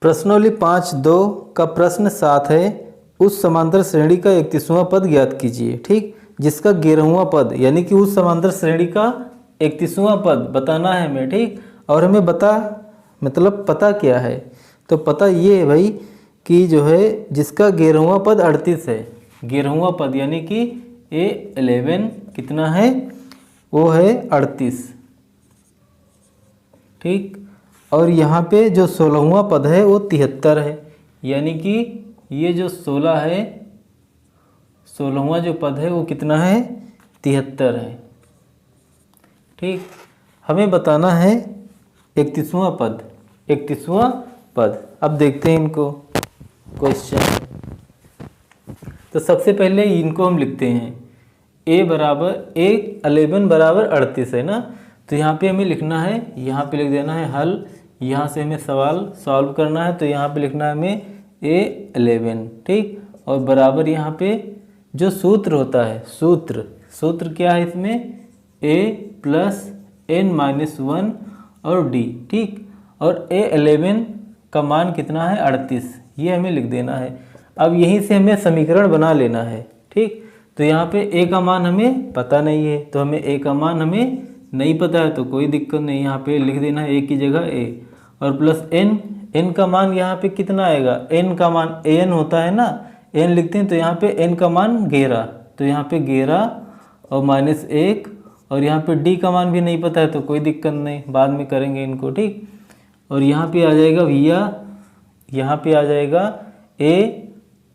प्रश्नावली 5.2 का प्रश्न 7 है, उस समांतर श्रेणी का 31वां पद ज्ञात कीजिए। ठीक, जिसका 11वां पद यानी कि उस समांतर श्रेणी का 31वां पद बताना है हमें। ठीक, और हमें पता क्या है, तो पता ये है भाई कि जो है जिसका 11वां पद 38 है, 11वां पद यानी कि A11 कितना है, वो है 38। ठीक, और यहाँ पे जो 16वां पद है वो 73 है, यानी कि ये जो 16 है, 16वां जो पद है वो कितना है, 73 है। ठीक, हमें बताना है 31वां पद, 31वां पद। अब देखते हैं इनको क्वेश्चन। तो सबसे पहले इनको हम लिखते हैं, A11 बराबर 38 है ना, तो यहाँ पे हमें लिखना है, यहाँ पे लिख देना है हल, यहाँ से हमें सवाल सॉल्व करना है, तो यहाँ पे लिखना है हमें A11। ठीक, और बराबर यहाँ पे जो सूत्र होता है, सूत्र क्या है इसमें, A प्लस n-1 और D। ठीक, और A11 का मान कितना है, 38, ये हमें लिख देना है। अब यहीं से हमें समीकरण बना लेना है। ठीक, तो यहाँ पे A का मान हमें पता नहीं है, तो हमें A का मान हमें नहीं पता है, तो कोई दिक्कत नहीं, यहाँ पे लिख देना है A की जगह A, और प्लस n का मान यहाँ पे कितना आएगा, n का मान an होता है ना, n लिखते हैं, तो यहाँ पे n का मान 11, तो यहाँ पे 11 और -1, और यहाँ पे D का मान भी नहीं पता है, तो कोई दिक्कत नहीं, बाद में करेंगे इनको। ठीक, और यहाँ पे आ जाएगा भैया, यहाँ पे आ जाएगा A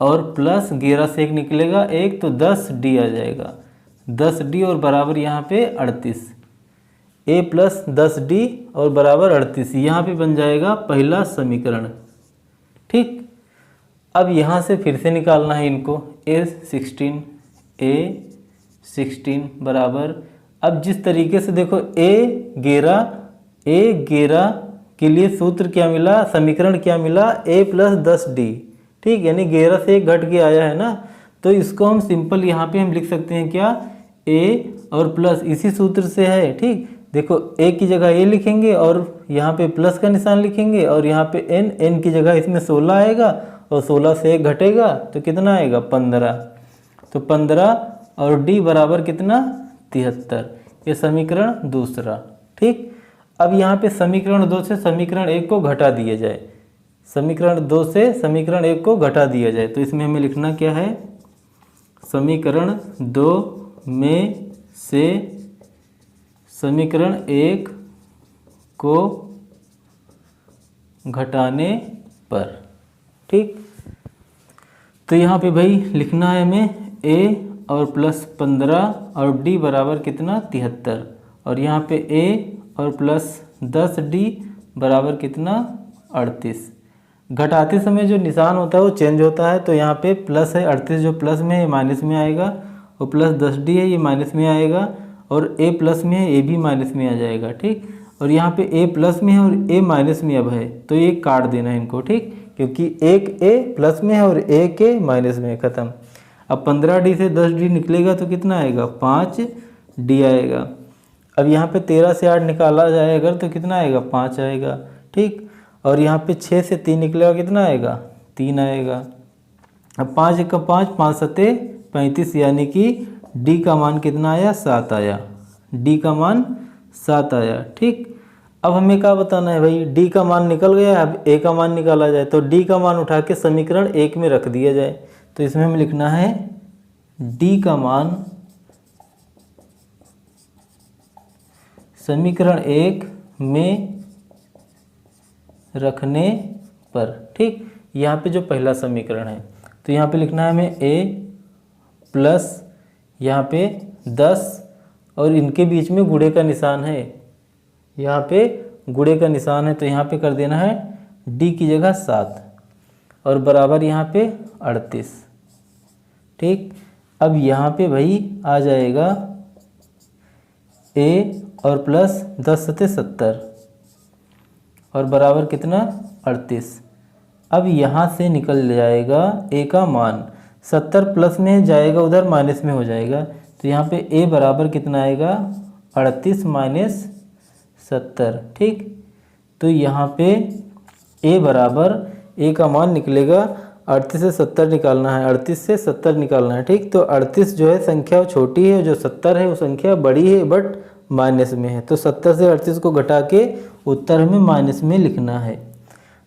और प्लस 11 से 1 निकलेगा 1, तो 10D आ जाएगा, 10D और बराबर यहाँ पे 38, A प्लस 10D और बराबर 38, यहाँ पे बन जाएगा पहला समीकरण। ठीक, अब यहाँ से फिर से निकालना है इनको, A16 बराबर, अब जिस तरीके से देखो A11 के लिए सूत्र क्या मिला, समीकरण क्या मिला, A प्लस 10D। ठीक, यानी 11 से 1 घट के आया है ना, तो इसको हम सिंपल यहाँ पे हम लिख सकते हैं क्या, A और प्लस इसी सूत्र से है। ठीक, देखो A की जगह A लिखेंगे और यहाँ पे प्लस का निशान लिखेंगे, और यहाँ पे n की जगह इसमें 16 आएगा, और 16 से 1 घटेगा तो कितना आएगा, 15, तो 15 और D बराबर कितना, 73, ये समीकरण दूसरा। ठीक, अब यहाँ पे समीकरण 2 से समीकरण 1 को घटा दिया जाए, समीकरण 2 से समीकरण 1 को घटा दिया जाए, तो इसमें हमें लिखना क्या है, समीकरण 2 में से समीकरण 1 को घटाने पर। ठीक, तो यहाँ पे भाई लिखना है हमें A और प्लस 15 और D बराबर कितना, 73, और यहाँ पे A और प्लस 10D बराबर कितना, 38। घटाते समय जो निशान होता है वो चेंज होता है, तो यहाँ पे प्लस है, 38 जो प्लस में है माइनस में आएगा, और प्लस 10D है ये माइनस में आएगा, और A प्लस में है A भी माइनस में आ जाएगा। ठीक, और यहाँ पे A प्लस में है और A माइनस में अब है, तो ये काट देना है इनको। ठीक, क्योंकि एक A प्लस में है और एक A माइनस में है, ख़त्म। अब 15D से 10D निकलेगा तो कितना आएगा, 5D आएगा। अब यहाँ पे 13 से 8 निकाला जाए अगर तो कितना आएगा, 5 आएगा। ठीक, और यहाँ पे 6 से 3 निकलेगा, कितना आएगा, 3 आएगा। अब 5 1 का 5, 5 7 35, यानी कि D का मान कितना आया, 7 आया, D का मान 7 आया। ठीक, अब हमें क्या बताना है भाई, D का मान निकल गया, अब A का मान निकाला जाए, तो D का मान उठा के समीकरण 1 में रख दिया जाए, तो इसमें हमें लिखना है D का मान समीकरण 1 में रखने पर। ठीक, यहाँ पे जो पहला समीकरण है, तो यहाँ पे लिखना है हमें A प्लस यहाँ पे 10, और इनके बीच में गुणे का निशान है, यहाँ पे गुणे का निशान है, तो यहाँ पे कर देना है D की जगह 7, और बराबर यहाँ पे 38। ठीक, अब यहाँ पे भाई आ जाएगा A और प्लस 10 सते 70, और बराबर कितना, 38। अब यहाँ से निकल जाएगा A का मान, 70 प्लस में जाएगा उधर माइनस में हो जाएगा, तो यहाँ पे A बराबर कितना आएगा, 38 माइनस 70। ठीक, तो यहाँ पे A बराबर ए का मान निकलेगा 38 से 70 निकालना है, 38 से 70 निकालना है। ठीक, तो 38 जो है संख्या छोटी है, जो 70 है वो संख्या बड़ी है बट माइनस में है। तो 70 से 38 को घटा के उत्तर हमें माइनस में लिखना है।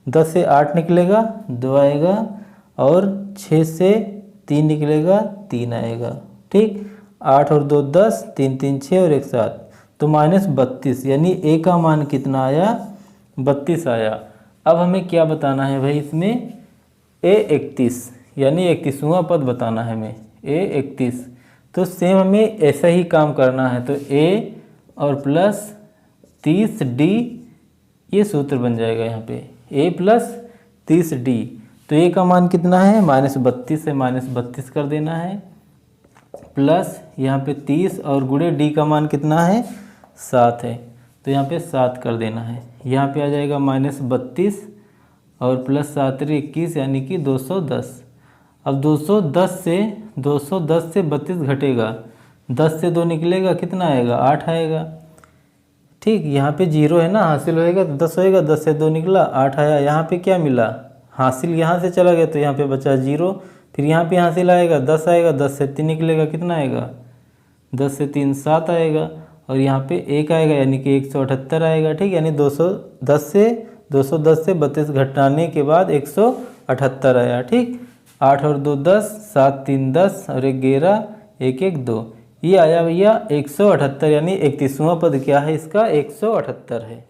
10 से 8 निकलेगा 2 आएगा, और 6 से 3 निकलेगा 3 आएगा। ठीक, 8 और 2 10, 3 3 6 और 1 7, तो -32, यानी ए का मान कितना आया, 32 आया। अब हमें क्या बताना है भाई इसमें, A31, यानी 31वां पद बताना है हमें, A31। तो सेम हमें ऐसा ही काम करना है। तो A और प्लस 30D, ये सूत्र बन जाएगा यहाँ पे, A प्लस 30D। तो A का मान कितना है, -32 से -32 कर देना है, प्लस यहाँ पे 30 और गुणे D का मान कितना है, 7 है, तो यहाँ पे 7 कर देना है। यहाँ पे आ जाएगा -32 और प्लस 7 21, यानी कि 210। अब 210 से 32 घटेगा, 10 से 2 निकलेगा, कितना आएगा, 8 आएगा। ठीक, यहाँ पे 0 है ना, हासिल होएगा तो 10 होएगा, 10 से 2 निकला 8 आया। यहाँ पे क्या मिला, हासिल यहाँ से चला गया तो यहाँ पे बचा 0, फिर यहाँ पे हासिल आएगा 10 आएगा, 10 से 3 निकलेगा, कितना आएगा, 10 से 3 7 आएगा, और यहाँ पे 1 आएगा, यानी कि 178 आएगा। ठीक, यानी 210 से 32 घटाने के बाद 178 आया। ठीक, 8 और 2 10, 7 3 10 और 1 11, 1 1 2, ये आया भैया 178, यानी 31वां पद क्या है इसका, 178 है।